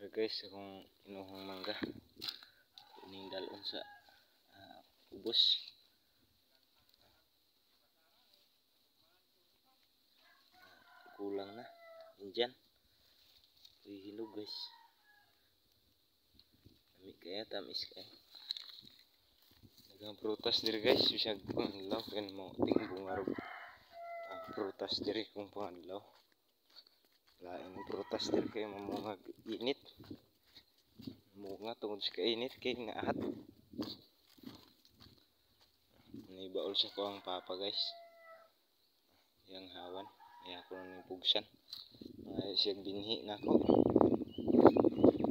Pero guys, akong inuhang mangga kuning dalon sa ubos. Kulang na Indian hinog guys. Lami kaya tamis kaya. Daghang prutas diri guys, bisag pangadlaw kay mo ting bunga ro. Prutas diri kung pangadlaw. Lain prutas diri kay mamungag init. Munga tungod sa kainit kay naahat. Nibaol sa ko ang papa guys. Yang hawan, kaya ko nang pugsan. Siyang binhi na ko.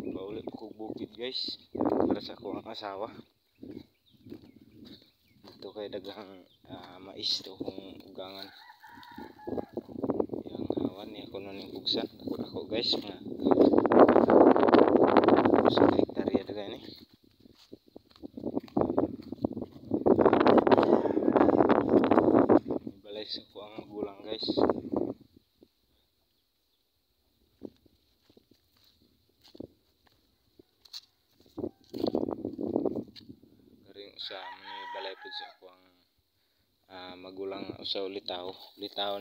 Paulit ko bukid guys. Para sa ko ang asawa. Ito kay daghang mais to kung ugangan. Yang hawan niya ko nang pugsan. Ako guys mga sa hektarya daga ni. Balay sa ko ang magulang guys. Sa mga balay po sa ako ang magulang usaw litaw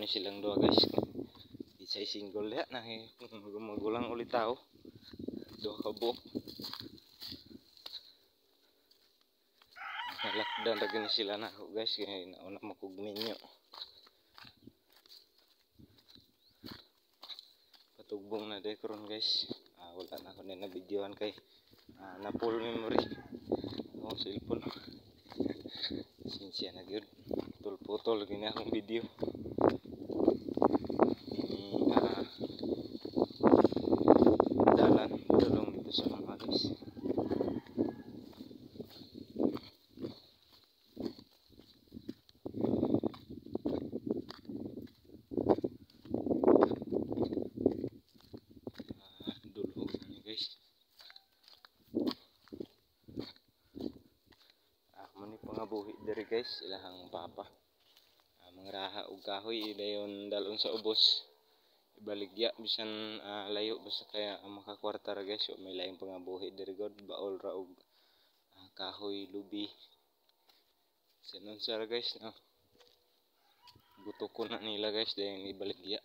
ni silang dua guys. Isa'y single ya na magulang ulitaw dua ka buok. Lockdown lagi ni sila na ako guys kaya nauna makugminyo. Patugbong na dekron guys. Wala na ako na videoan kay na full memory akong cellphone. Sinsya na gyud putol gini akong video. Dalan tulong dito sa mga guys. Dulhog na ni guys. Mani pangabuhi diri guys ilahang papa. Mga raha og kahoy dayon dalon sa ubos. Ibaligya bisan layo basta kaya makakwarta ra guys. So, may laing pangabuhi diri god baol ra og kahoy lubi. Sinon sa guys no. Buto ko na nila guys dayon ibaligya.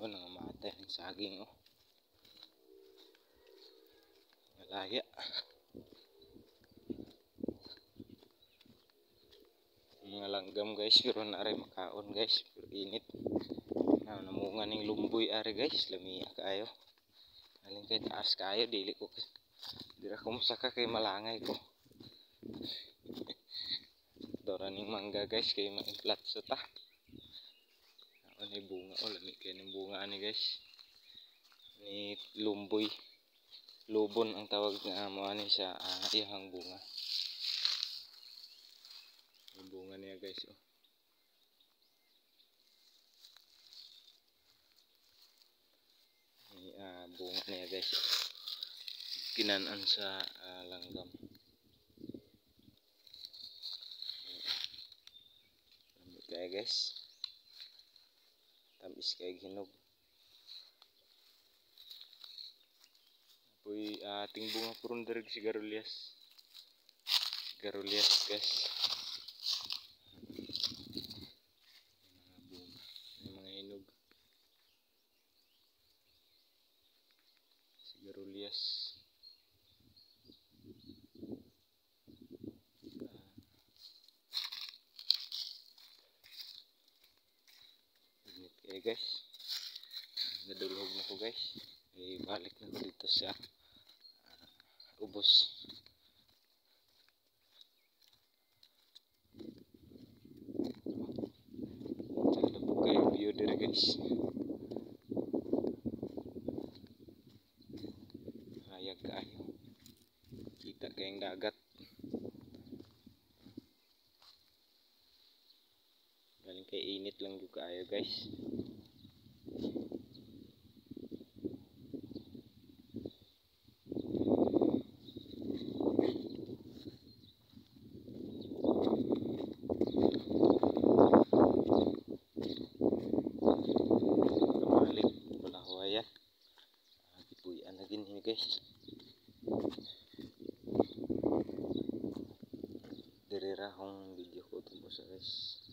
Nangamatay ng saging malaya. Mga langgam guys pero naray makaon guys pero init. Namunga ning lumboy ari guys lamiya kaayo. Aling kay taas kaayo dili ko dira ko mosaka kay malangay ko. Dora ning mangga guys kay maiplat sa ta. Ani bunga lami kay ning bunga ani guys. Ni lumboy. Lubon ang tawag nga mo ani sa iyang bunga. Yung bunga niya guys Ni bunga niya guys. Kinanan sa langgam. Lami kay guys. Tamis kay hinog. Apoy ating bunga puron dereg sigarilyas. Sigarilyas guys. Mga bunga, mga hinog. Sigarilyas. Okay guys, nadulhog na ko guys. Balik na ko dito sa ubos. Sana po kayo view dito guys. Hayag kayo. Kita kayong dagat. Galing kay init lang juga kayo guys. guys. Diri ra akong video ko tungkol sa guys.